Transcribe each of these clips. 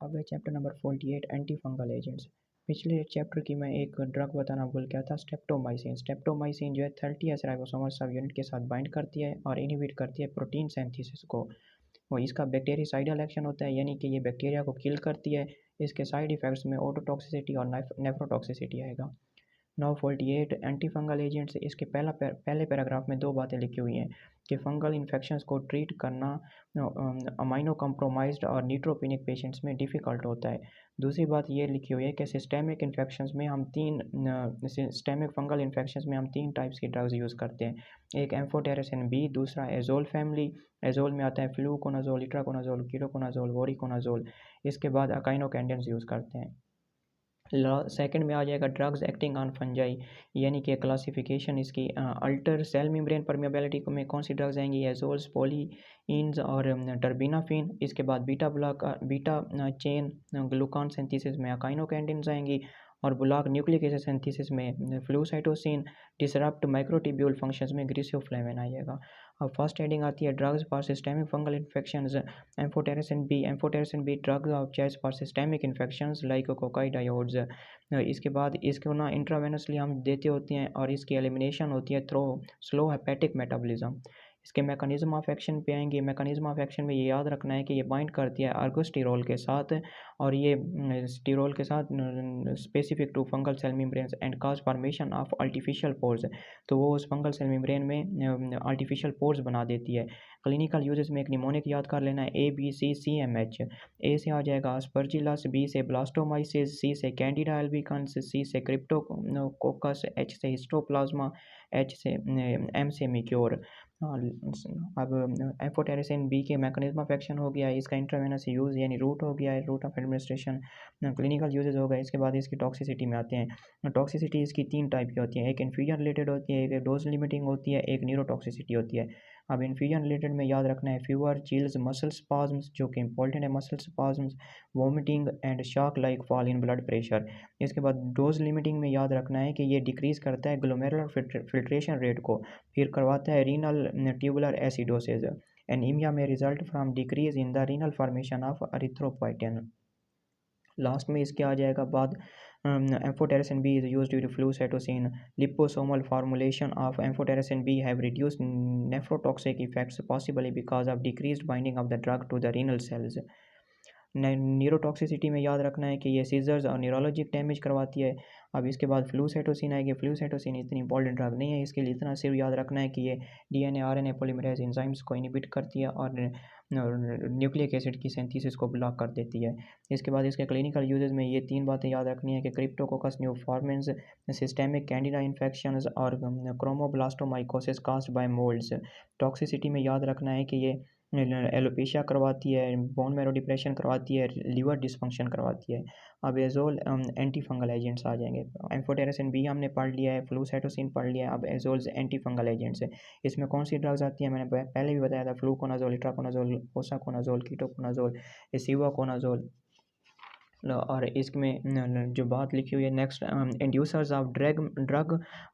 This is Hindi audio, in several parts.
अब है chapter number 48 anti fungal agents. पिछले चैप्टर की मैं एक ड्रग बताना भूल गया था, स्ट्रेप्टोमाइसिन। स्ट्रेप्टोमाइसिन जो है 30S राइबोसोमल सब यूनिट के साथ बाइंड करती है और इनहिबिट करती है प्रोटीन सिंथेसिस को। और इसका बैक्टीरियासाइडल एक्शन होता है, यानी कि ये बैक्टीरिया को किल करती है। इसके साइड इफ़ेक्ट्स में ओटोटॉक्सिसिटी और नेफ्रोटॉक्सिसिटी आएगा। 948 एंटी फंगल एजेंट्स। इसके पहले पैराग्राफ में दो बातें लिखी हुई हैं कि फंगल इन्फेक्शंस को ट्रीट करना अमाइनो कंप्रोमाइज्ड और न्यूट्रोपेनिक पेशेंट्स में डिफ़िकल्ट होता है। दूसरी बात ये लिखी हुई है कि सिस्टेमिक इन्फेक्शंस में हम सिस्टेमिक फंगल इन्फेक्शंस में हम 3 टाइप्स की ड्रग्स यूज़ करते हैं। एक एम्फोटेरेसिन बी, दूसरा एजोल फैमिली। एजोल में आता है फ्लूकोनाजोल, इट्राकोनाजोल, कीटोकोनाजोल, वोरिकोनाजोल। इसके बाद अकाइनोकेंडेंस यूज़ करते हैं। सेकंड में आ जाएगा ड्रग्स एक्टिंग ऑन फंजाई, यानी कि क्लासिफिकेशन इसकी अल्टर सेल मेम्ब्रेन परमेबिलिटी में कौन सी ड्रग्स आएंगी, एजोल्स, पॉलीइंस और टर्बिनाफिन। इसके बाद बीटा चेन ग्लूकान सिंथेसिस में अकाइनोकेंडिन्स आएंगी और ब्लॉक न्यूक्लिक एसिड सिंथेसिस में फ्लूसाइटोसिन। डिसरप्ट माइक्रोट्यूब्यूल फंक्शंस में ग्रीसियोफ्लेविन आएगा। अब फर्स्ट हेडिंग आती है drugs for systemic fungal infections. Amphotericin B drugs of choice for systemic infections like coccidioides. इसके बाद इसको ना इंट्रावेनसली हम देते होते हैं और इसकी एलिमिनेशन होती है थ्रू स्लो हेपेटिक मेटाबॉलिज्म। इसके मैकेनिज्म ऑफ एक्शन पे आएंगे। मैकेनिज्म ऑफ एक्शन में ये याद रखना है कि ये बाइंड करती है अर्गोस्टिरोल के साथ और ये स्टिरोल के साथ specific to fungal cell membranes and cause formation of artificial pores. तो वो उस फंगल सेल मेम्ब्रेन में आर्टिफिशियल पोर्स बना देती है। क्लिनिकल यूजेस में एक निमोनिक याद कर लेना है, ABCCMH। ए से आ जाएगा अस्परजिलस, बी से ब्लास्टोमाइसिस, सी से कैंडिडा एल्बिकन्स, सी से क्रिप्टोकोकस, एच से हिस्टोप्लाज्मा, एम से मिक्योर। अब एम्फोटेरेसिन बी के मैकेनिज्म ऑफ एक्शन हो गया, इसका इंट्रावेनस यूज़ यानी रूट हो गया है, route of administration. Clinical uses हो गए। इसके बाद इसकी टॉक्सिसिटी में आते हैं। टॉक्सिसिटी इसकी 3 टाइप की होती है, एक इन्फ्यूजन रिलेटेड होती है, एक डोज लिमिटिंग होती है, एक न्यूरोटॉक्सिसिटी होती है। अब इन्फ्यूजन रिलेटेड में याद रखना है फीवर, चिल्स, मसल स्पाज्म्स जो कि इंपॉर्टेंट है, muscle spasms, vomiting and shock like fall in blood pressure. इसके बाद डोज लिमिटिंग में याद रखना है कि ये डिक्रीज़ करता है ग्लोमेरुलर फिल्ट्रेशन रेट को, फिर करवाता है रीनल ट्यूबुलर एसिडोसिस। एनीमिया में result from decrease in the renal formation of erythropoietin. Last में इसके आ जाएगा बाद amphotericin B is used due to flucytosine. Liposomal formulation of amphotericin B have reduced nephrotoxic effects possibly because of decreased binding of the drug to the renal cells. Neurotoxicity में याद रखना है कि ये सीजर्स और न्यूरोलॉजिक डैमेज करवाती है। अब इसके बाद फ्लूसाइटोसिन आएगी। फ्लूसाइटोसिन इतनी इंपॉर्टेंट ड्रग नहीं है, इसके लिए इतना सिर्फ याद रखना है कि ये DNA RNA पॉलीमरेज एंजाइम्स को इनहिबिट करती है और न्यूक्लिक एसिड की सिंथेसिस को ब्लॉक कर देती है। इसके बाद इसके क्लिनिकल यूजेस में ये 3 बातें याद रखनी है कि क्रिप्टोकोकस न्यूफॉर्मेंस, सिस्टेमिक कैंडिडा इन्फेक्शंस और क्रोमोब्लास्टोमाइकोसिस कास्ड बाय मोल्ड्स। टॉक्सिसिटी में याद रखना है कि ये एलोपेशिया करवाती है, बोन मैरो डिप्रेशन करवाती है, लिवर डिसफंक्शन करवाती है। अब एजोल एंटी फंगल एजेंट्स आ जाएंगे। एम्फोटेरेसिन बी हमने पढ़ लिया है, फ्लूसाइटोसिन पढ़ लिया है, अब एजोल्स एंटी फंगल एजेंट्स है। इसमें कौन सी ड्रग्स आती है मैंने पहले भी बताया था, फ्लूकोनाजोल, इट्राकोनाजोल, पोसाकोनाजोल, कीटोकोनाजोल, एसिवाकोनाजोल। और इसमें जो बात लिखी हुई है next, inducers of drug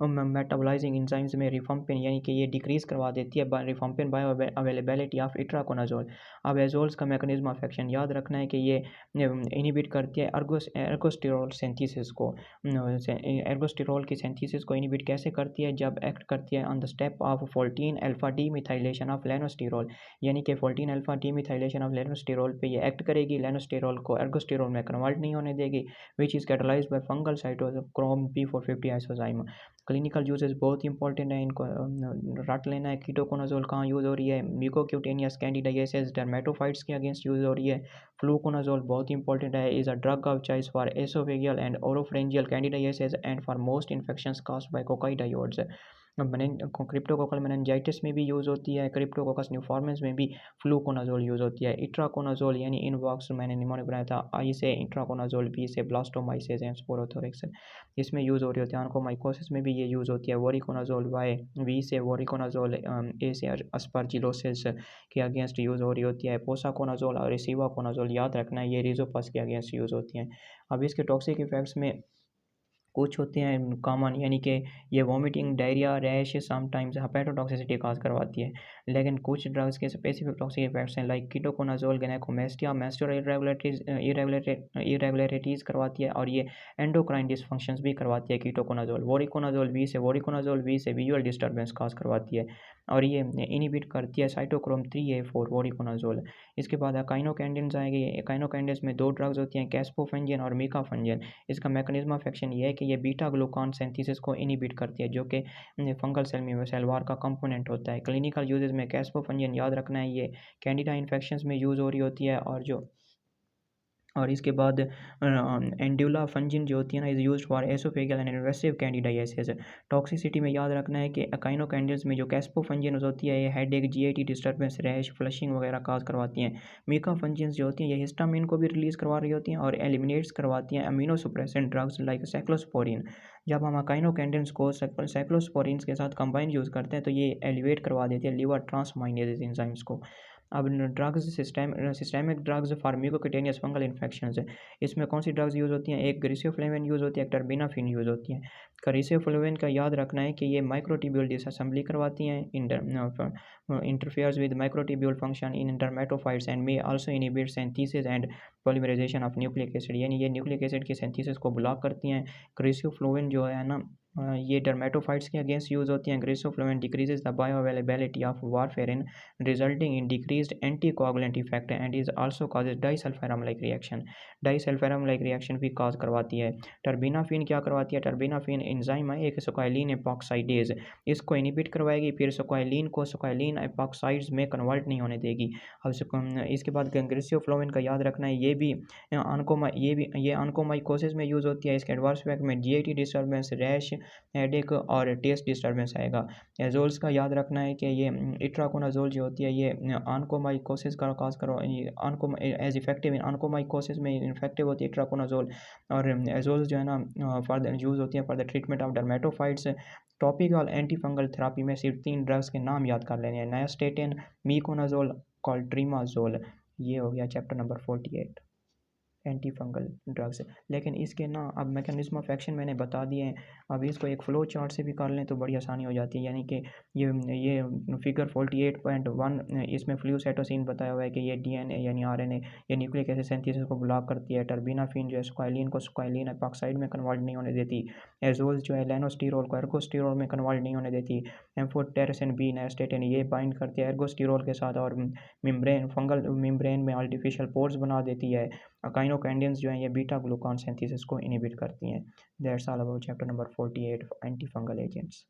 metabolising enzymes में रिफम्पिन, यानी कि ये डिक्रीज करवा देती है रिफम्पिन बायो अवेलेबिलिटी ऑफ इट्राकोनाजोल। अब एजोल्स का मैकेनिज्म ऑफ एक्शन याद रखना है कि ये इनहिबिट करती है एर्गोस्टिरोल सिंथेसिस को। एर्गोस्टिरोल की सिंथेसिस को इनहिबिट कैसे करती है, जब एक्ट करती है on the step of 14 alpha demethylation of lanosterol, यानी कि 14 alpha demethylation of lanosterol पे ये एक्ट करेगी, लेनोस्टिरोल को एर्गोस्टिरोल में कन्वर्ट नहीं होने देगी, which is catalysed by fungal cytochrome P450 isozyme. Clinical uses बहुत इंपॉर्टेंट है, इनको रट लेना है। कीटोकोनाजोल कहाँ यूज़ हो रही है, म्यूकोक्यूटेनियस कैंडिडियासिस डर्मेटोफाइट्स के अगेंस्ट यूज़ हो रही है। फ्लूकोनाजोल बहुत इंपॉर्टेंट है, is a drug of choice for oesophageal and oropharyngeal candidiasis and for most infections caused by coccidioides. Cryptococcal meningitis में भी यूज़ होती है, क्रिप्टोकोकस न्यूफॉर्मेंस में भी फ्लूकोनाजोल यूज़ होती है। इट्राकोनाजोल यानी इनवॉक्स मैंने निमोनिक बनाया था, आई से इंट्राकोनाजोल, बी से ब्लास्टोमाइसिस एंड स्पोरोथोरिक्स, इसमें यूज़ हो रही होती है। ऑन्कोमाइकोसिस में भी ये यूज़ होती है। वोरिकोनाजोल वाई, वी से वोरिकोनाजोल, ए से अस्परजिलोसिस के अगेंस्ट यूज़ हो रही होती है। पोसाकोनाजोल और रिसीवाकोनाजोल याद रखना है, ये रिजोपस के अगेंस्ट यूज़ होती हैं। अब इसके टॉक्सिक इफेक्ट्स में कुछ होते हैं कॉमन, यानी कि ये vomiting, diarrhoea, rash, sometimes hepatotoxicity cause करवाती है। लेकिन कुछ ड्रग्स के स्पेसिफिक टॉक्सिक इफेक्ट्स हैं like ketoconazole gynaecomastia menstrual irregularities करवाती है और ये एंडोक्राइन डिसफंक्शंस भी करवाती है कीटोकोनाजोल। वोरिकोनाजोल बी से विजुअल डिस्टर्बेंस काज़ करवाती है और ये इनहिबिट करती है साइटोक्रोम 3A4 वोरिकोनाजोल। इसके बाद एकाइनोकेंडिन्स आएंगे। एकाइनोकेंडिन्स में 2 ड्रग्स होती हैं कैस्पोफेंजिन और मीकाफेंजिन। इसका मैकेनिज्म ऑफ एक्शन ये है कि ये बीटा ग्लूकान सिंथेसिस को इनहिबिट करती है जो कि फंगल सेल में सेल वॉल का कंपोनेंट होता है। क्लिनिकल यूजेस में कैस्पोफेंजिन याद रखना है ये कैंडिडा इन्फेक्शंस में यूज़ हो रही होती है और इसके बाद एंडुला फंजिन जो होती है ना is used for oesophageal and invasive candidiasis. Toxicity में याद रखना है कि अकाइनोकेंडिल्स में जो कैस्पोफंजिन्स होती है ये headache GIT disturbance rash flushing वगैरह काज करवाती हैं। मीकाफंजिन्स जो होती हैं ये हिस्टामिन को भी रिलीज़ करवा रही होती हैं और एलिमिनेट्स करवाती हैं अमीनो सुप्रेसेंट ड्रग्स लाइक साइक्लोस्पोरिन। जब हम अकाइनोकेंडिन्स को साइक्लोस्पोरिन्स के साथ कंबाइन यूज़ करते हैं तो ये एलिवेट करवा देती है लिवर ट्रांसमाइनेज एंजाइम्स को। अब drugs systemic drugs for mucocutaneous fungal infections है। इसमें कौन सी ड्रग्स यूज़ होती हैं? एक ग्रिसियोफ्लेविन यूज़ होती है, एक टर्बिनाफिन यूज़ होती है। ग्रिसियोफ्लेविन का याद रखना है कि ये माइक्रोट्यूब्यूल डिसअसेंबली करवाती हैं, interferes with microtubule function in dermatophytes and may also inhibit synthesis and polymerisation of nucleic acid, यानी ये न्यूक्लिक एसिड की सिंथेसिस को ब्लॉक करती हैं। ग्रिसियोफ्लोविन जो है ना ये डर्मेटोफाइट्स के अगेंस्ट यूज़ होती हैं। Griseofulvin decreases the bioavailability of warfarin resulting in decreased anticoagulant effect and is also causes disulfiram like reaction. Disulfiram like reaction भी कॉज करवाती है। टर्बिनाफिन क्या करवाती है? टर्बिनाफिन एंजाइम है एक स्क्वालिन एपॉक्साइडेज, इसको इनहिबिट करवाएगी, फिर स्क्वालिन को स्क्वालिन एपॉक्साइड्स में कन्वर्ट नहीं होने देगी। अब इसके बाद ग्रिसियोफ्लोविन का याद रखना है ये ऑन्कोमाइकोसिस में यूज़ होती है। इसके एडवर्स इफेक्ट में जीआईटी डिस्टर्बेंस, रैश, हेडेक और टेस्ट डिस्टर्बेंस आएगा। एजोल्स का याद रखना है कि ये इट्राकोनाजोल जो होती है ये ऑन्कोमाइकोसिस का काज करो एज इफेक्टिव इन ऑन्कोमाइकोसिस में इफेक्टिव होती है इट्राकोनाजोल। और एजोल्स जो है ना फॉर द यूज़ होती है for the treatment of dermatophytes. Topical anti fungal therapy में सिर्फ 3 ड्रग्स के नाम याद कर लेने हैं, नायास्टेटिन, मीकोनाजोल, कॉल्ट्रीमाजोल। ये हो गया chapter number 48 anti fungal drugs. लेकिन इसके ना अब मैकेनिज्म ऑफ एक्शन मैंने बता दिए हैं। अब इसको एक फ्लो चार्ट से भी कर लें तो बड़ी आसानी हो जाती है, यानी कि ये फिगर 48.1 इसमें फ्लूसाइटोसिन बताया हुआ है कि ये डीएनए यानी आरएनए ये न्यूक्लिक एसिड सिंथेसिस को ब्लॉक करती है। टर्बिनाफिन जो है स्क्वालिन को स्क्वालिन एपॉक्साइड में कन्वर्ट नहीं होने देती। एजोल्स जो है लेनोस्टिरोल को एर्गोस्टिरोल में कन्वर्ट नहीं होने देती। एम्फोटेरेसिन बी नाइस्टेटिन ये बाइंड करती है एर्गोस्टिरोल के साथ और फंगल मेम्ब्रेन में आर्टिफिशियल पोर्स बना देती है। अकाइनोकेंडिन्स जो हैं ये बीटा ग्लूकान सिंथेसिस को इनहिबिट करती हैं। That's all about chapter number 48 anti fungal agents.